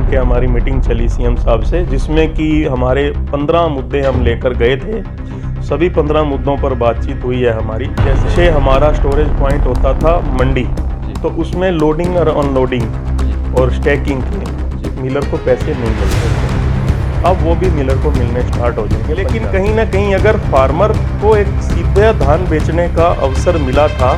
के हमारी मीटिंग चली सीएम साहब से, जिसमें कि हमारे 15 मुद्दे हम लेकर गए थे। सभी 15 मुद्दों पर बातचीत हुई है हमारी। जैसे हमारा स्टोरेज पॉइंट होता था मंडी, तो उसमें लोडिंग और अनलोडिंग और स्टैकिंग के मिलर को पैसे नहीं मिलते थे। अब वो भी मिलर को मिलने स्टार्ट हो जाएंगे। लेकिन कहीं ना कहीं अगर फार्मर को एक सीधे धान बेचने का अवसर मिला था,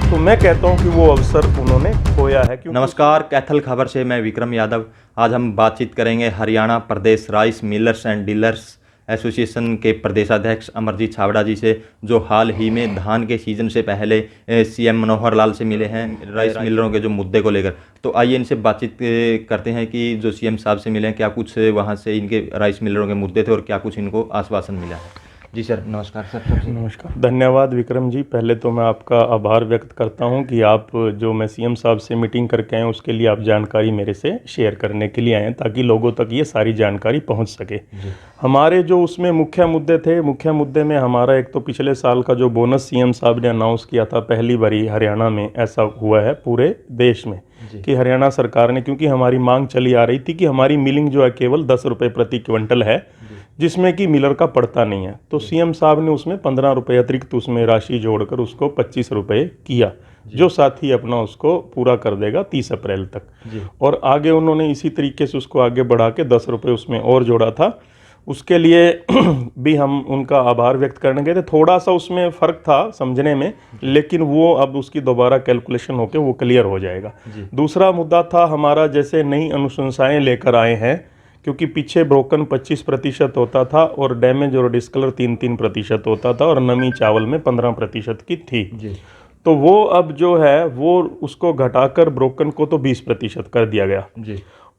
तो मैं कहता हूं कि वो अवसर उन्होंने खोया है। नमस्कार, कैथल खबर से मैं विक्रम यादव। आज हम बातचीत करेंगे हरियाणा प्रदेश rice millers and dealers association के प्रदेशाध्यक्ष अमरजीत छाबड़ा जी से, जो हाल ही में धान के सीजन से पहले सीएम मनोहर लाल से मिले हैं राइस मिलरों के जो मुद्दे को लेकर। तो आइए इनसे बातचीत करते हैं कि जो सीएम साहब से मिले हैं, क्या कुछ वहाँ से इनके राइस मिलरों के मुद्दे थे और क्या कुछ इनको आश्वासन मिला है। जी सर, नमस्कार सर। नमस्कार, धन्यवाद विक्रम जी। पहले तो मैं आपका आभार व्यक्त करता हूं कि आप जो मैं सीएम साहब से मीटिंग करके आए हैं, उसके लिए आप जानकारी मेरे से शेयर करने के लिए आए हैं, ताकि लोगों तक ये सारी जानकारी पहुंच सके। हमारे जो उसमें मुख्य मुद्दे थे, मुख्य मुद्दे में हमारा एक तो पिछले साल का जो बोनस सीएम साहब ने अनाउंस किया था, पहली बारी हरियाणा में ऐसा हुआ है पूरे देश में कि हरियाणा सरकार ने, क्योंकि हमारी मांग चली आ रही थी कि हमारी मिलिंग जो है केवल 10 रुपये प्रति क्विंटल है, जिसमें कि मिलर का पड़ता नहीं है, तो सीएम साहब ने उसमें 15 रुपये अतिरिक्त उसमें राशि जोड़कर उसको 25 रुपये किया, जो साथी अपना उसको पूरा कर देगा 30 अप्रैल तक। और आगे उन्होंने इसी तरीके से उसको आगे बढ़ा के 10 रुपये उसमें और जोड़ा था। उसके लिए भी हम उनका आभार व्यक्त करने गए थे। थोड़ा सा उसमें फ़र्क था समझने में, लेकिन वो अब उसकी दोबारा कैलकुलेशन होकर वो क्लियर हो जाएगा। दूसरा मुद्दा था हमारा, जैसे नई अनुशंसाएं लेकर आए हैं, क्योंकि पीछे ब्रोकन 25% होता था और डैमेज और डिस्कलर 3-3% होता था, और नमी चावल में 15% की थी। तो वो अब जो है वो उसको घटाकर ब्रोकन को तो 20% कर दिया गया,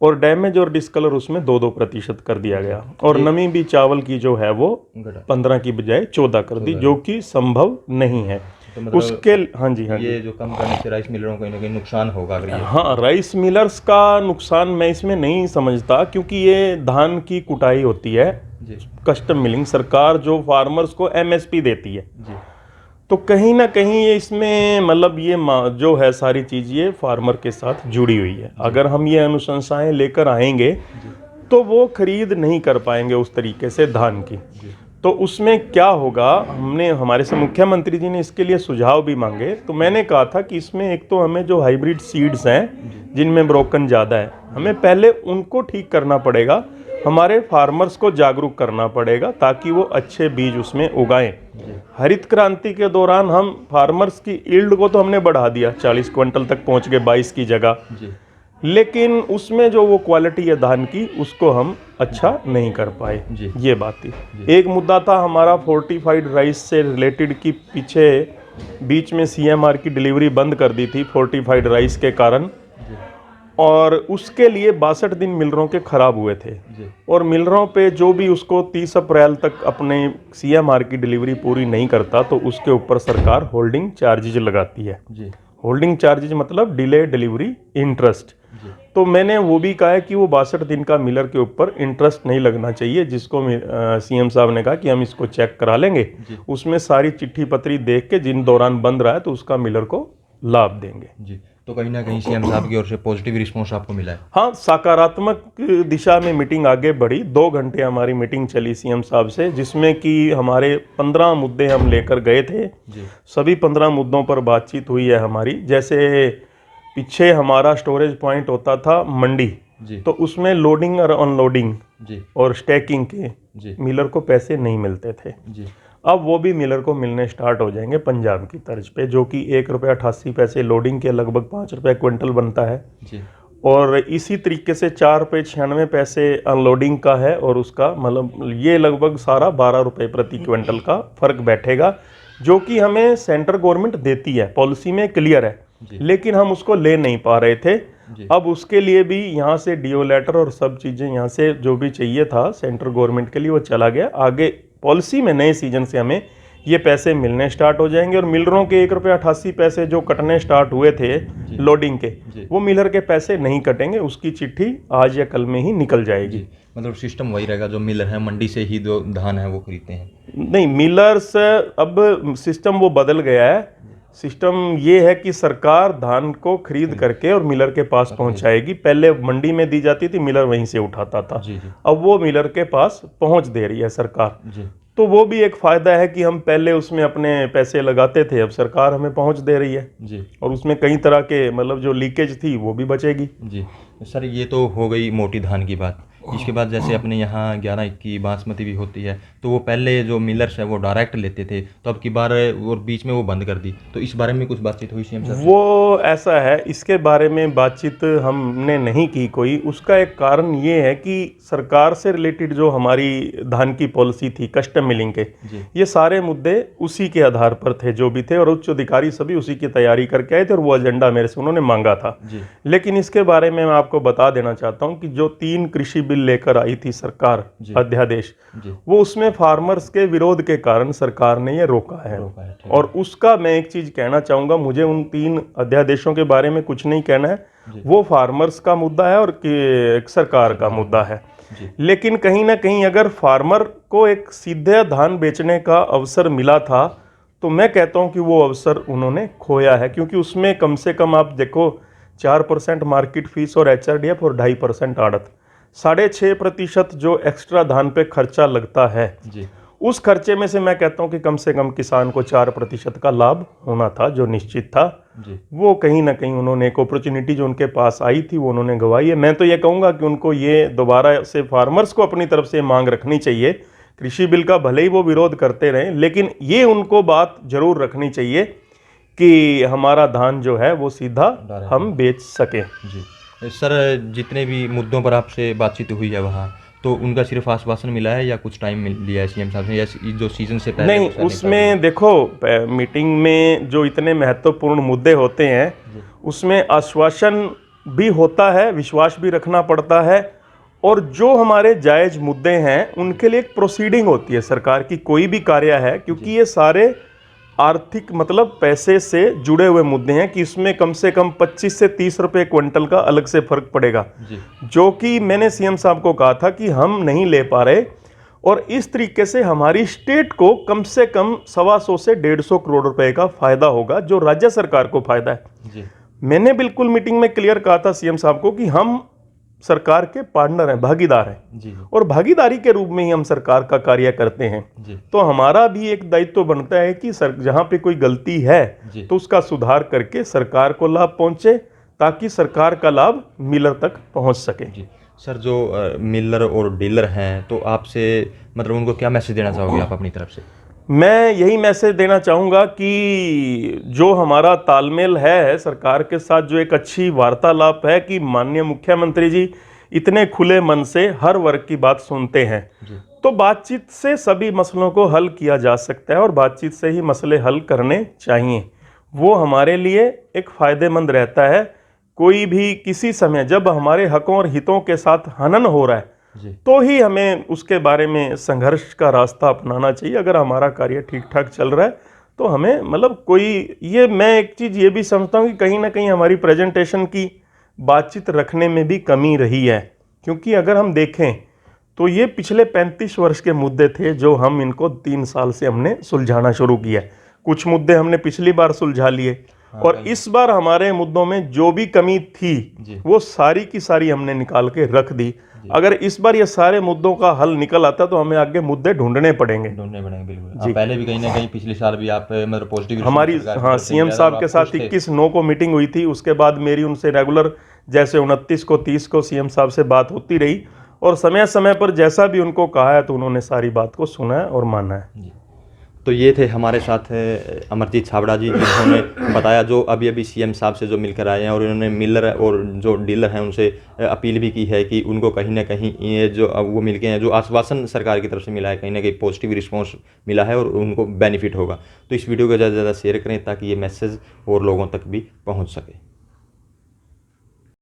और डैमेज और डिस्कलर उसमें 2-2% कर दिया गया, और नमी भी चावल की जो है वो 15 की बजाय 14 कर दी, जो कि संभव नहीं है। तो मतलब उसके हाँ जी, ये जो कम करने से राइस मिलरों को कहीं ना कहीं नुकसान होगा अगर ये। हाँ, राइस मिलर्स का नुकसान मैं इसमें नहीं समझता, क्योंकि ये धान की कुटाई होती है, कस्टम मिलिंग, सरकार जो फार्मर्स को एमएसपी देती है, तो कहीं ना कहीं ये इसमें मतलब ये जो है सारी चीज़ ये फार्मर के साथ जुड़ी हुई है। अगर हम ये अनुशंसाएं लेकर आएंगे तो वो खरीद नहीं कर पाएंगे उस तरीके से धान की। तो उसमें क्या होगा, हमने हमारे से मुख्यमंत्री जी ने इसके लिए सुझाव भी मांगे, तो मैंने कहा था कि इसमें एक तो हमें जो हाइब्रिड सीड्स हैं जिनमें ब्रोकन ज़्यादा है, हमें पहले उनको ठीक करना पड़ेगा, हमारे फार्मर्स को जागरूक करना पड़ेगा, ताकि वो अच्छे बीज उसमें उगाएं। हरित क्रांति के दौरान हम फार्मर्स की यील्ड को तो हमने बढ़ा दिया, 40 क्विंटल तक पहुंच गए 22 की जगह, लेकिन उसमें जो वो क्वालिटी है धान की, उसको हम अच्छा नहीं कर पाए। ये बात थी। एक मुद्दा था हमारा फोर्टिफाइड राइस से रिलेटेड, कि पीछे बीच में सीएमआर की डिलीवरी बंद कर दी थी फोर्टिफाइड राइस के कारण, और उसके लिए 62 दिन मिलरों के खराब हुए थे, और मिलरों पे जो भी उसको 30 अप्रैल तक अपने सीएमआर की डिलीवरी पूरी नहीं करता, तो उसके ऊपर सरकार होल्डिंग चार्जेज लगाती है। होल्डिंग चार्जेज मतलब डिले डिलीवरी इंटरेस्ट। तो मैंने वो भी कहा है कि वो 62 दिन का मिलर के ऊपर इंटरेस्ट नहीं लगना चाहिए, जिसको सीएम साहब ने कहा कि हम इसको चेक करा लेंगे, उसमें सारी चिट्ठी पत्री देख के जिन दौरान बंद रहा है तो उसका मिलर को लाभ देंगे। तो कहीं ना कहीं सीएम साहब की ओर से पॉजिटिव रिस्पॉन्स आपको मिला है? हाँ, सकारात्मक दिशा में मीटिंग आगे बढ़ी। 2 घंटे हमारी मीटिंग चली सीएम साहब से, जिसमें कि हमारे 15 मुद्दे हम लेकर गए थे। सभी 15 मुद्दों पर बातचीत हुई है हमारी। जैसे पीछे हमारा स्टोरेज पॉइंट होता था मंडी, तो उसमें लोडिंग और अनलोडिंग और स्टैकिंग के मिलर को पैसे नहीं मिलते थे। अब वो भी मिलर को मिलने स्टार्ट हो जाएंगे पंजाब की तर्ज पे, जो कि 1 रुपया 88 पैसे लोडिंग के लगभग 5 रुपये क्विंटल बनता है, और इसी तरीके से 4 रुपये 96 पैसे अनलोडिंग का है, और उसका मतलब ये लगभग सारा 12 रुपये प्रति क्विंटल का फर्क बैठेगा, जो कि हमें सेंट्रल गवर्नमेंट देती है, पॉलिसी में क्लियर है, लेकिन हम उसको ले नहीं पा रहे थे। अब उसके लिए भी यहाँ से डीओ लेटर और सब चीज़ें यहाँ से जो भी चाहिए था सेंट्रल गवर्नमेंट के लिए, वो चला गया। आगे पॉलिसी में नए सीजन से हमें ये पैसे मिलने स्टार्ट हो जाएंगे, और मिलरों के 1 रुपया 88 पैसे जो कटने स्टार्ट हुए थे लोडिंग के, वो मिलर के पैसे नहीं कटेंगे, उसकी चिट्ठी आज या कल में ही निकल जाएगी। मतलब सिस्टम वही रहेगा, जो मिलर है मंडी से ही जो धान है वो खरीदते हैं? नहीं, मिलर्स अब सिस्टम वो बदल गया है। सिस्टम ये है कि सरकार धान को खरीद करके और मिलर के पास पहुंचाएगी। पहले मंडी में दी जाती थी, मिलर वहीं से उठाता था। जी जी अब वो मिलर के पास पहुंच दे रही है सरकार। जी तो वो भी एक फायदा है कि हम पहले उसमें अपने पैसे लगाते थे, अब सरकार हमें पहुंच दे रही है जी और उसमें कई तरह के मतलब जो लीकेज थी वो भी बचेगी। जी। सर ये तो हो गई मोटी धान की बात। इसके बाद जैसे अपने यहाँ 11-21 बासमती भी होती है, तो वो पहले जो मिलर्स है वो डायरेक्ट लेते थे, तो अब की बार और बीच में वो बंद कर दी। तो इस बारे में कुछ बातचीत हुई सीएम साहब से? वो ऐसा है, इसके बारे में बातचीत हमने नहीं की कोई। उसका एक कारण ये है कि सरकार से रिलेटेड जो हमारी धान की पॉलिसी थी कस्टम मिलिंग के, जी ये सारे मुद्दे उसी के आधार पर थे जो भी थे, और उच्च अधिकारी सभी उसी की तैयारी करके आए थे और वो एजेंडा मेरे से उन्होंने मांगा था। जी लेकिन इसके बारे में मैं आपको बता देना चाहता हूं कि जो 3 कृषि बिल लेकर आई थी सरकार, जी। अध्यादेश, जी वो उसमें फार्मर्स के विरोध के कारण सरकार ने ये रोका है। रोका है, ठीक और उसका मैं एक चीज कहना चाहूंगा, मुझे उन 3 अध्यादेशों के बारे में कुछ नहीं कहना है, जी। वो फार्मर्स का मुद्दा है और सरकार का मुद्दा है। जी लेकिन कहीं ना कहीं अगर फार्मर को एक सीधे धान बेचने का अवसर मिला था, तो मैं कहता हूं कि वो अवसर उन्होंने खोया है, क्योंकि उसमें कम से कम आप देखो 4% मार्केट फीस और HRDF और 2.5% आड़त, 6.5% जो एक्स्ट्रा धान पे खर्चा लगता है, जी उस खर्चे में से मैं कहता हूं कि कम से कम किसान को 4% का लाभ होना था, जो निश्चित था। जी वो कहीं ना कहीं उन्होंने एक अपॉर्चुनिटी जो उनके पास आई थी वो उन्होंने गंवाई है। मैं तो ये कहूँगा कि उनको ये दोबारा से फार्मर्स को अपनी तरफ से मांग रखनी चाहिए। कृषि बिल का भले ही वो विरोध करते रहें, लेकिन ये उनको बात जरूर रखनी चाहिए कि हमारा धान जो है वो सीधा हम बेच सकें। जी। सर जितने भी मुद्दों पर आपसे बातचीत हुई है वहाँ, तो उनका सिर्फ आश्वासन मिला है या कुछ टाइम लिया है सीएम साहब ने, या जो सीजन से पहले नहीं, उसमें देखो मीटिंग में जो इतने महत्वपूर्ण मुद्दे होते हैं उसमें आश्वासन भी होता है, विश्वास भी रखना पड़ता है, और जो हमारे जायज मुद्दे हैं उनके लिए एक प्रोसीडिंग होती है सरकार की, कोई भी कार्य है, क्योंकि ये सारे आर्थिक मतलब पैसे से जुड़े हुए मुद्दे हैं कि इसमें कम से कम 25 से 30 रुपए क्विंटल का अलग से फर्क पड़ेगा, जो कि मैंने सीएम साहब को कहा था कि हम नहीं ले पा रहे, और इस तरीके से हमारी स्टेट को कम से कम 125 से 150 करोड़ रुपए का फायदा होगा, जो राज्य सरकार को फायदा है। जी मैंने बिल्कुल मीटिंग में क्लियर कहा था सीएम साहब को कि हम सरकार के पार्टनर हैं, भागीदार हैं, जी और भागीदारी के रूप में ही हम सरकार का कार्य करते हैं। जी तो हमारा भी एक दायित्व बनता है कि जहां पे कोई गलती है जी तो उसका सुधार करके सरकार को लाभ पहुंचे, ताकि सरकार का लाभ मिलर तक पहुंच सके। जी। सर जो मिलर और डीलर हैं, तो आपसे मतलब उनको क्या मैसेज देना चाहोगे आप अपनी तरफ से? मैं यही मैसेज देना चाहूँगा कि जो हमारा तालमेल है सरकार के साथ, जो एक अच्छी वार्तालाप है कि माननीय मुख्यमंत्री जी इतने खुले मन से हर वर्ग की बात सुनते हैं, तो बातचीत से सभी मसलों को हल किया जा सकता है और बातचीत से ही मसले हल करने चाहिए। वो हमारे लिए एक फ़ायदेमंद रहता है। कोई भी किसी समय जब हमारे हकों और हितों के साथ हनन हो रहा है, तो ही हमें उसके बारे में संघर्ष का रास्ता अपनाना चाहिए। अगर हमारा कार्य ठीक ठाक चल रहा है तो हमें मतलब कोई ये, मैं एक चीज़ ये भी समझता हूँ कि कहीं ना कहीं हमारी प्रेजेंटेशन की बातचीत रखने में भी कमी रही है, क्योंकि अगर हम देखें तो ये पिछले 35 वर्ष के मुद्दे थे जो हम इनको 3 साल से हमने सुलझाना शुरू किया। कुछ मुद्दे हमने पिछली बार सुलझा लिए, और इस बार हमारे मुद्दों में जो भी कमी थी वो सारी की सारी हमने निकाल के रख दी। अगर इस बार ये सारे मुद्दों का हल निकल आता तो हमें आगे मुद्दे ढूंढने पड़ेंगे। बिल्कुल। पहले भी कहीं ना कहीं पिछले साल भी आप मतलब पॉजिटिव हमारी सीएम साहब के साथ 21/9 को मीटिंग हुई थी। उसके बाद मेरी उनसे रेगुलर जैसे 29 को 30 को सीएम साहब से बात होती रही, और समय समय पर जैसा भी उनको कहा है तो उन्होंने सारी बात को सुना है और माना है। तो ये थे हमारे साथ अमरजीत छाबड़ा जी, जिन्होंने बताया जो अभी अभी सीएम साहब से जो मिलकर आए हैं, और उन्होंने मिलर और जो डीलर हैं उनसे अपील भी की है कि उनको कहीं ना कहीं ये जो अब वो मिल के हैं, जो आश्वासन सरकार की तरफ से मिला है, कहीं ना कहीं पॉजिटिव रिस्पॉन्स मिला है और उनको बेनिफिट होगा। तो इस वीडियो को ज़्यादा से ज़्यादा शेयर करें ताकि ये मैसेज और लोगों तक भी पहुँच सके।